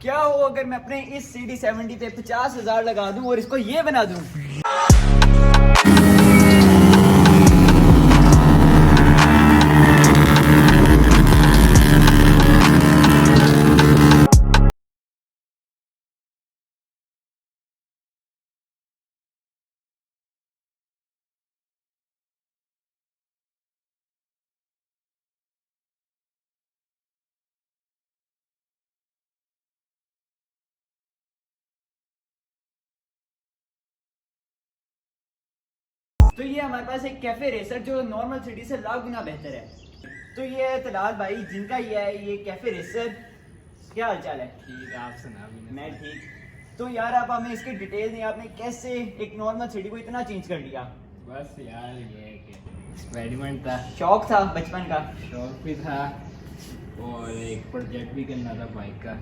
क्या हो अगर मैं अपने इस CD70 पे 50,000 लगा दूं और इसको ये बना दूं। तो ये हमारे पास एक कैफे रेसर जो नॉर्मल सिटी से लाख गुना बेहतर है। तो ये है तलाल भाई जिनका ये है ये कैफे रेसर। क्या हाल चाल है? ठीक है, आप सुना। मैं ठीक। तो यार आप हमें इसकी डिटेल दें, आपने कैसे एक नॉर्मल सिटी को इतना चेंज कर दिया? बस यार ये है कि एक्सपेरिमेंट था, शौक था बचपन का। शौक भी था और एक प्रोजेक्ट भी करना था बाइक का।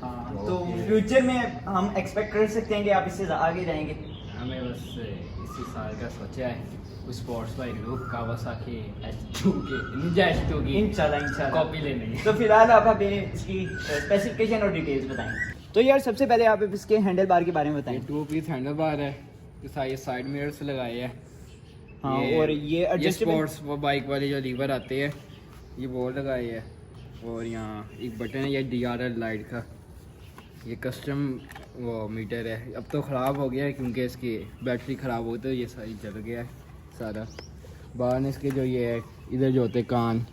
हाँ, तो फ्यूचर में हम एक्सपेक्ट कर सकते हैं कि आप इससे आगे जाएंगे? हमें बस इसी साल का सोचा है कुछ स्पोर्ट्स बाइक लो, कावासाकी H2 के निंजा H2 की इंशाल्लाह कॉपी लेनी है। तो फिलहाल आप हमें इसकी स्पेसिफिकेशन और डिटेल्स बताएं। तो यार सबसे पहले आप इसके हैंडल बार के बारे में बताएं। ये 2 पीस हैंडल बार है, ये साइड मिरर्स लगाए हैं। हाँ, और ये स्पोर्ट्स वो बाइक वाले जो लीवर आते हैं ये वो लगाए हैं। और यहाँ एक बटन है ये DRL लाइट का, ये कस्टम वो मीटर है। अब तो ख़राब हो गया है क्योंकि इसकी बैटरी ख़राब हो गई तो ये सारी जल गया है सारा। बाहर में इसके जो ये है इधर जो होते कान,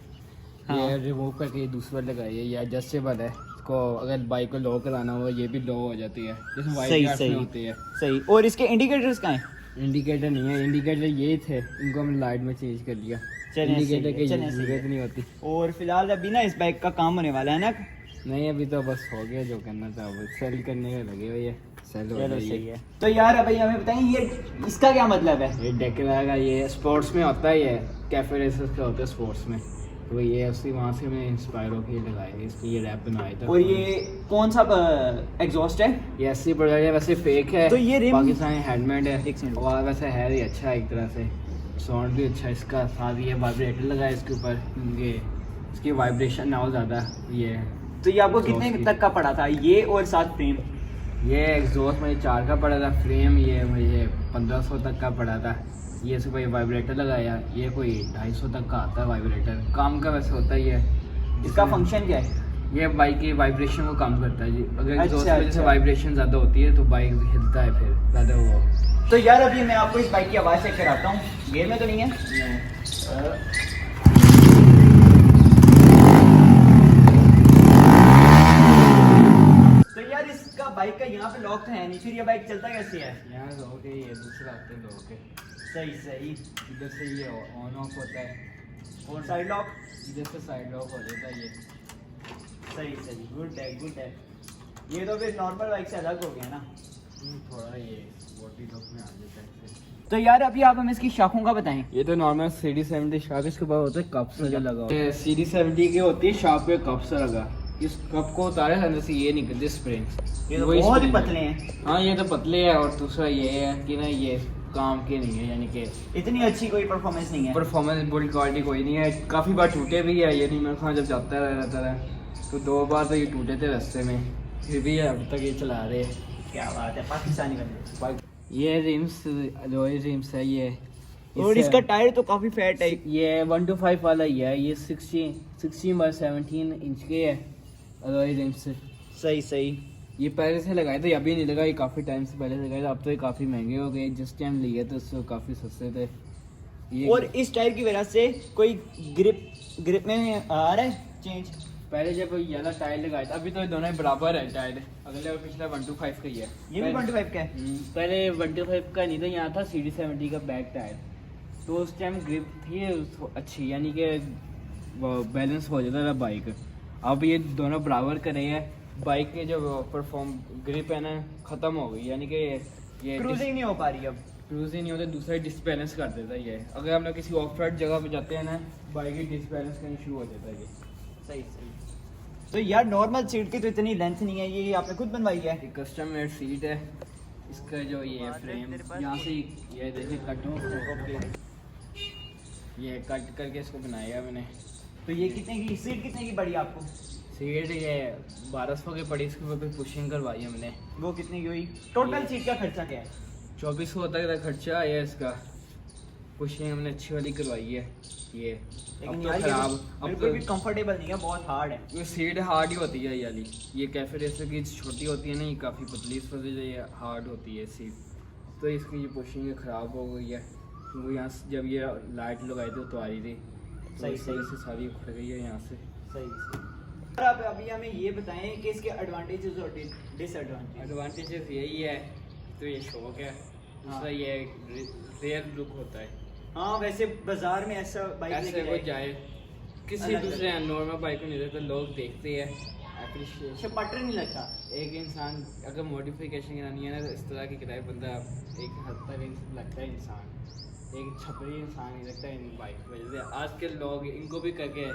हाँ। ये रिमूव करके ये दूसरा लगाई है। ये एडजस्टेबल है, इसको अगर बाइक को लो कराना हो ये भी लो हो जाती है जैसे वाइट में होती है। सही। और इसके इंडिकेटर्स कहाँ हैं? इंडिकेटर नहीं है, इंडिकेटर ये थे, इनको हम लाइट में चेंज कर दिया। इंडिकेटर की जरूरत नहीं होती। और फिलहाल अभी ना इस बाइक का काम होने वाला है ना? नहीं, अभी तो बस हो गया जो करना था, वो सेल करने में लगे हुए है। सेल हो चलो गई सही है। तो यार अभी हमें बताएं ये इसका क्या मतलब है? ये डेकरा का, ये स्पोर्ट्स में होता है, ये कैफे रेसर्स का होता है स्पोर्ट्स में। तो ये उसी वहाँ से मैं इंस्पायर होकर लगाए, इसकी ये रैप बनाया था। और ये कौन सा एग्जॉस्ट है? ये 80% है, वैसे फेक है। तो ये रिम पाकिस्तानी हैंडमेड है एक सेकंड। और वैसे है ही अच्छा एक तरह से, साउंड भी अच्छा है इसका। साथ ये वाइब्रेटर लगाया इसके ऊपर, ये इसकी वाइब्रेशन ना हो ज़्यादा। ये तो ये आपको कितने तक का पड़ा था ये और साथ फ्रेम? ये एग्जॉस्ट मुझे 4 का पड़ा था, फ्रेम ये मुझे 1500 तक का पड़ा था। ये से कोई वाइब्रेटर लगाया, ये कोई 250 तक का आता है वाइब्रेटर। काम का वैसे होता ही है। इसका फंक्शन क्या है? ये बाइक की वाइब्रेशन को कम करता है जी। अगर एग्जॉस्ट अच्छा, में जैसे वाइब्रेशन ज़्यादा होती है तो बाइक हिलता है फिर ज़्यादा वो। तो यार अभी मैं आपको इस बाइक की आवाज़ चेक कराता हूँ। गेयर में तो नहीं है? बाइक का यहाँ पे लॉक तो है नहीं, फिर ये बाइक चलता कैसे है? यहाँ लॉक है, ये दूसरा हफ्ते लॉक है। सही। इधर से ये ऑन ऑफ होता है और साइड लॉक? इधर से साइड लॉक हो जाता है ये। सही। गुड है। ये तो फिर नॉर्मल बाइक से अलग हो गया ना? थोड़ा ये बॉडी लॉक में आ जाता है। तो यार अभी आप हमें इसकी शाखों का बताएं। ये तो नॉर्मल CD70 शाख, इसके बाद होता है कप से लगा। CD70 की होती है शाख पे कप से लगा। इस कप को उतारे अंदर से ये निकलते स्प्रिंग्स। ये तो बहुत ही पतले हैं। हाँ, ये तो पतले है। और दूसरा ये है कि ना ये काम के नहीं है, यानी कि इतनी अच्छी कोई परफॉर्मेंस नहीं है। परफॉर्मेंस बिल्ड क्वालिटी कोई नहीं है। काफ़ी बार टूटे भी है, ये नहीं मेरे खान जब जाता रहता है तो 2 बार तो ये टूटे थे रास्ते में, फिर भी अब तक ये चला रहे हैं। क्या बात है, पाकिस्तानी बंदे। ये रिम्स लोहे रिम्स है ये। और इसका टायर तो काफ़ी फैट है। ये 125 वाला ही है, ये 16x17 इंच के है अलॉय रिम्स। सही। ये पहले से लगाए थे, अभी नहीं लगा, ये काफ़ी टाइम से पहले लगाए थे। अब तो ये काफ़ी महंगे हो गए, जिस टाइम लिए थे उससे काफ़ी सस्ते थे ये। और इस टायर की वजह से कोई ग्रिप में आ रहा है चेंज? पहले जब ये वाला टायर लगाया था, अभी तो दोनों ही बराबर है टायर। अगले और पिछला 125 का ही है। ये भी 125 का है? पहले 125 का नहीं था, यहाँ था CD70 का बैक टायर। तो उस टाइम ग्रिप थी अच्छी, यानी कि बैलेंस हो जाता था बाइक। अब ये दोनों बराबर कर रहे हैं, बाइक के जो परफॉर्म ग्रिप है ना ख़त्म हो गई, यानी कि ये क्रूजिंग नहीं हो पा रही अब। क्रूजिंग नहीं होता, दूसरा डिसबैलेंस कर देता है ये। अगर हम लोग किसी ऑफ रोड जगह पे जाते हैं ना, बाइक ही डिसबैलेंस करनी शुरू हो जाता है ये। सही। तो यार नॉर्मल सीट की तो इतनी लेंथ नहीं है, ये आपने खुद बनवाई है? ये कस्टम मेड सीट है। इसका जो ये फ्रेम यहाँ से ये देखिए कट हो, ये कट करके इसको बनाया मैंने। तो ये कितने की सीट कितने की पड़ी आपको? सीट ये 1200 की पड़ी, इसके ऊपर पुशिंग करवाई हमने। वो कितनी की हुई? टोटल सीट का खर्चा क्या है? 2400 तक का खर्चा है इसका। पुशिंग हमने अच्छी वाली करवाई है ये। लेकिन अब तो यार खराब, ये अब बिल्कुल तो भी कंफर्टेबल नहीं है, बहुत हार्ड है। ये सीट हार्ड ही होती है याली। ये कैफे रेसर की छोटी होती है ना, ये काफ़ी पतली, इस वजह से ये हार्ड होती है सीट। तो इसकी ये पुशिंग ख़राब हो गई है, क्योंकि यहाँ से जब ये लाइट लगाई थी तो आ रही थी, तो सही, इस वजह से सारी उखड़ गई है यहाँ से। सही। और आप अभी हमें ये बताएं कि इसके एडवांटेजेस और डिसएडवांटेज। एडवांटेजेस यही है, तो ये शौक है। दूसरा ये रेयर लुक होता है। हाँ, वैसे बाजार में ऐसा बाइक ऐसे वो जाए किसी अलग दूसरे नॉर्मल बाइक को नहीं देते, लोग देखते हैं, अप्रिशिएशन। पटर नहीं लगता। एक इंसान अगर मॉडिफिकेशन करानी है ना, तो इस तरह की कराए बंदा एक हद तक लगता है इंसान, एक छपरी इंसान नहीं लगता इन बाइक की वजह से। आज के लोग इनको भी करके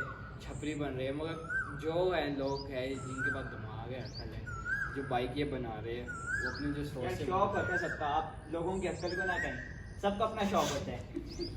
छपरी बन रहे हैं, मगर जो है लोग है जिनके पास दिमाग है, अकल है, जो बाइक ये बना रहे हैं, वो अपनी जो सोच से शौक होता है सबका, आप लोगों की अक्ल को ना कहें, सबका अपना शौक होता है।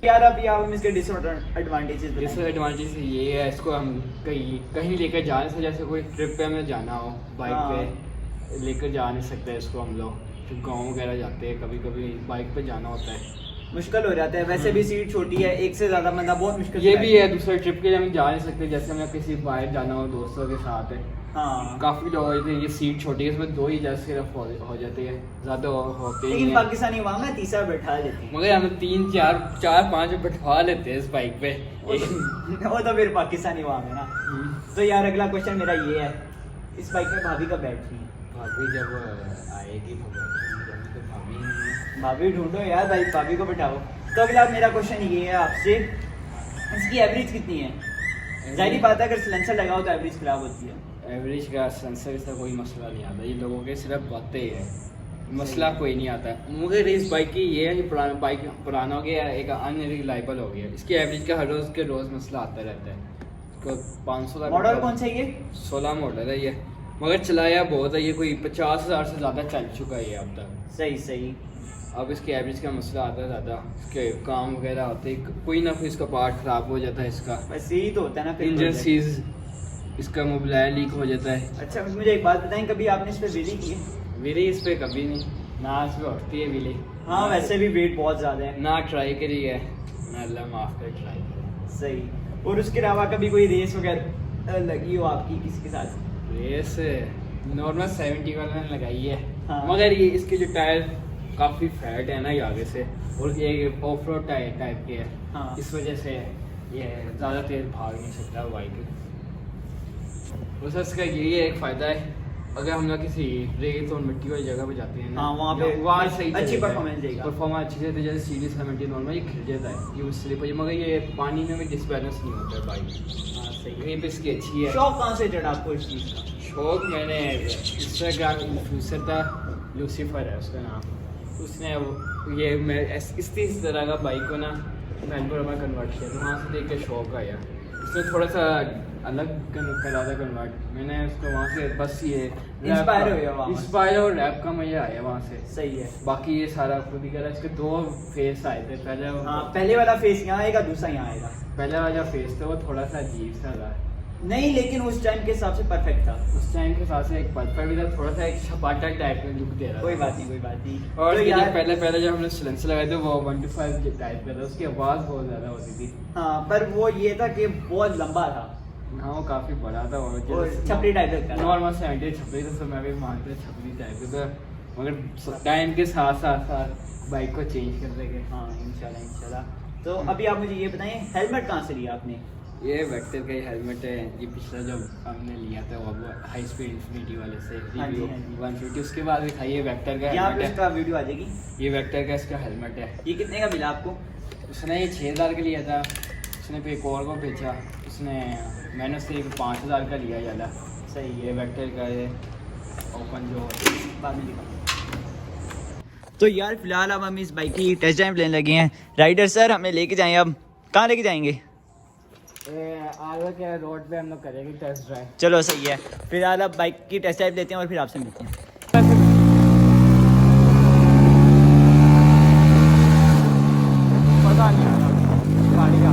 यार अभी आप इसके डिसएडवांटेजेस बताएं। डिसएडवांटेज ये है, इसको हम कहीं कहीं लेकर जा नहीं सकते। जैसे कोई ट्रिप पे हमें जाना हो, बाइक पे लेकर जा नहीं सकते इसको हम लोग। तो गाँव वगैरह जाते हैं, कभी कभी बाइक पे जाना होता है, मुश्किल हो जाता है। वैसे भी सीट छोटी है, एक से ज्यादा बंदा बहुत मुश्किल ये से भी है। दूसरे ट्रिप के लिए हम जा नहीं सकते, जैसे हमें किसी बाहर जाना हो दोस्तों के साथ है। हाँ, काफ़ी लोग होते हैं, ये सीट छोटी है, इसमें 2 ही जैसे सिर्फ हो जाते हैं, ज़्यादा होते ही लेकिन नहीं। पाकिस्तानी अवाम में तीसरा बैठा लेते हैं। मगर हम 3 4 5 बैठवा लेते हैं इस बाइक पे। वो तो फिर पाकिस्तानी अवाम है ना। तो यार अगला क्वेश्चन मेरा ये है, इस बाइक में भाभी कब बैठती है? भाभी जब आएगी तो भाभी नहीं है। भाभी ढूंढो यार, भाई भाभी को बैठाओ। तो अगला मेरा क्वेश्चन ये है आपसे, इसकी एवरेज कितनी है? जाहिर बात है अगर सिलेंसर लगाओ तो एवरेज खराब होती है। एवरेज का सेंसर का कोई मसला नहीं आता, ये लोगों के सिर्फ बातें ही है, मसला कोई नहीं आता। मगर इस बाइक की ये है कि पुराना बाइक पुराना हो गया, एक अनरिलायबल हो गया। इसकी एवरेज का हर रोज़ के रोज़ मसला आता रहता है। इसको 500 तक मॉडल कौन सा है ये? 16 मॉडल है ये, मगर चलाया बहुत है। ये कोई 50,000 से ज़्यादा चल चुका है ये अब तक। सही सही। अब इसके एवरेज का मसला आता है ज़्यादा, इसके काम वगैरह होते हैं, कोई ना कोई इसका पार्ट ख़राब हो जाता है इसका। बस यही तो होता है ना फिर। इंजन सीज, इसका मोबाइल लीक हो जाता है। अच्छा मुझे एक बात बताएं, कभी आपने इस पर व्हीली की है? व्हीली इस पर कभी नहीं, ना इस पर उठती है व्हीली। हाँ वैसे भी वेट बहुत ज़्यादा है। ना ट्राई करी है, ना अल्लाह माफ़ कर ट्राई करी। सही। और उसके अलावा कभी कोई रेस वगैरह लगी हो आपकी किसी के साथ? रेस नॉर्मल 70 वाला ने लगाई है। हाँ। मगर ये इसके जो टायर काफ़ी फैट है ना ये आगे से, और ये ऑफ रोड टाइप के है। हाँ। इस वजह से ये ज़्यादा तेज भाग नहीं सकता बाइक। बस इसका यही एक फ़ायदा है, अगर हम लोग किसी रेत और मिट्टी वाली जगह पे जाते हैं ना, हाँ, वहाँ पे वहाँ सही अच्छी चलेगा। परफॉर्मेंस देगा। परफॉर्मेंस अच्छी देती है, जैसे सीढ़ी 70 नॉर्मल ये खिल जाता है, ये स्लिप हो जाए, मगर ये पानी में भी डिसबैलेंस नहीं होता है बाइक। हाँ सही। ग्रिप इसकी अच्छी है। शौक कहाँ से चढ़ा आपको इस चीज़ का? शौक मैंने इंस्टाग्राम इन्फ्लुएंसर था, लूसीफर है उसका नाम, उसने ये मैं इस तरह का बाइक को ना मेलबोर्न में कन्वर्ट किया, तो वहाँ से देख के शौक आया। उसने थोड़ा सा अलग करा था कन्वर्ट, मैंने उसको वहाँ से बस ये इंस्पायर हुए वहाँ से। इंस्पायर और रैप का मजा आया वहाँ से। सही है। बाकी ये सारा खुद ही करा। इसके 2 फेस आए थे, हाँ पहले वाला फेस यहाँ आएगा, दूसरा यहाँ आएगा। पहले वाला फेस था वो थोड़ा सा अजीब सा था, नहीं लेकिन उस टाइम के हिसाब से परफेक्ट था। उस टाइम के साथ से एक परफेक्ट भी था, थोड़ा सा एक छपाटा टाइप में लुक दे रहा था। कोई बात नहीं, कोई बात नहीं। और तो ये यार पहले जब हमने सिलेंसर लगाए थे वो 125 टाइप का था, उसकी आवाज़ बहुत ज़्यादा होती थी। हाँ, पर वो ये था कि बहुत लंबा था हाँ वो काफ़ी बड़ा था, और छपरी टाइप का था। नॉर्मल 70 छपरी था, तो मैं भी मानते छपरी टाइप का था, मगर टाइम के साथ साथ बाइक को चेंज कर देंगे। हाँ इंशाल्लाह इंशाल्लाह। तो अभी आप मुझे ये बताएं, हेलमेट कहाँ से लिया आपने? ये वेक्टर का ही हेलमेट है। ये पिछला जब हमने लिया था वो हाई स्पीड इन्फिनिटी वाले से हाँ जी, रिव्यू हाँ जी। 150, उसके बाद दिखाइए वेक्टर का यहाँ पे हेलमेट इसका वीडियो आ जाएगी। है। ये वेक्टर का इसका हेलमेट है। ये कितने का मिला आपको? उसने ये 6,000 का लिया था, उसने फिर एक और को बेचा, उसने मैंने उससे 5,000 का लिया ज़्यादा। सही ये है। वेक्टर का है ओपन जो बाद में दिखाऊंगा। तो यार फिलहाल अब हम इस बाइक की टेस्ट ड्राइव लेने लगे हैं। राइडर सर हमें लेके जाएं, अब कहाँ लेके जाएंगे? आगे के रोड पे हम लोग करेंगे टेस्ट ड्राइव। चलो सही है, फिलहाल अब बाइक की टेस्ट ड्राइव लेते हैं और फिर आपसे मिलते हैं। पता नहीं आ रहा गाड़ी का।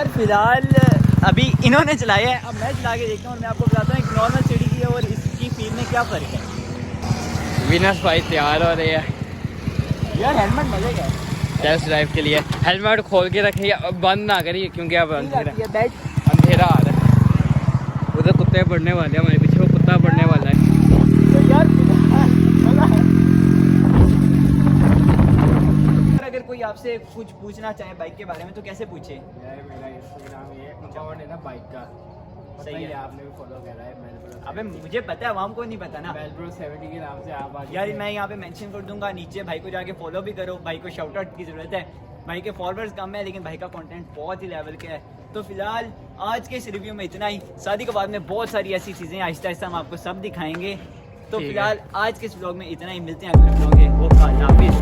यार फिलहाल अभी इन्होंने चलाया है, अब मैं चला के देखता हूँ और मैं आपको बताता हूँ एक नॉर्मल सीढ़ी की और इसकी फील में क्या फ़र्क है। विनस भाई तैयार हो रहे हैं यार हेलमेट मिलेगा टेस्ट ड्राइव के लिए। हेलमेट खोल के रखिए, अब बंद ना करिए क्योंकि अब बैठ अंधेरा आ रहा है। उधर कुत्ते पड़ने वाले हैं, हमारे पीछे वो कुत्ता पड़ने वाला है। तो यार अगर कोई आपसे कुछ पूछना चाहे बाइक के बारे में तो कैसे पूछे? यार मेरा इंस्टाग्राम ये अकाउंट है ना बाइक का, सही है, आपने भी फॉलो करा है। अबे मुझे पता है, आवाम को नहीं पता ना। मेलब्रो 70 के नाम से आप यार मैं यहाँ पे मेंशन कर दूंगा, नीचे भाई को जाके फॉलो भी करो। भाई को शाउट आउट की ज़रूरत है, भाई के फॉलोअर्स कम है लेकिन भाई का कंटेंट बहुत ही लेवल का है। तो फिलहाल आज के इस रिव्यू में इतना ही। शादी के बाद में बहुत सारी ऐसी चीज़ें आहिस्ता आहिस्ता हम आपको सब दिखाएंगे। तो ठीक है। फिलहाल आज के इस व्लॉग में इतना ही, मिलते हैं अगले व्लॉग में। वो हाफिज़।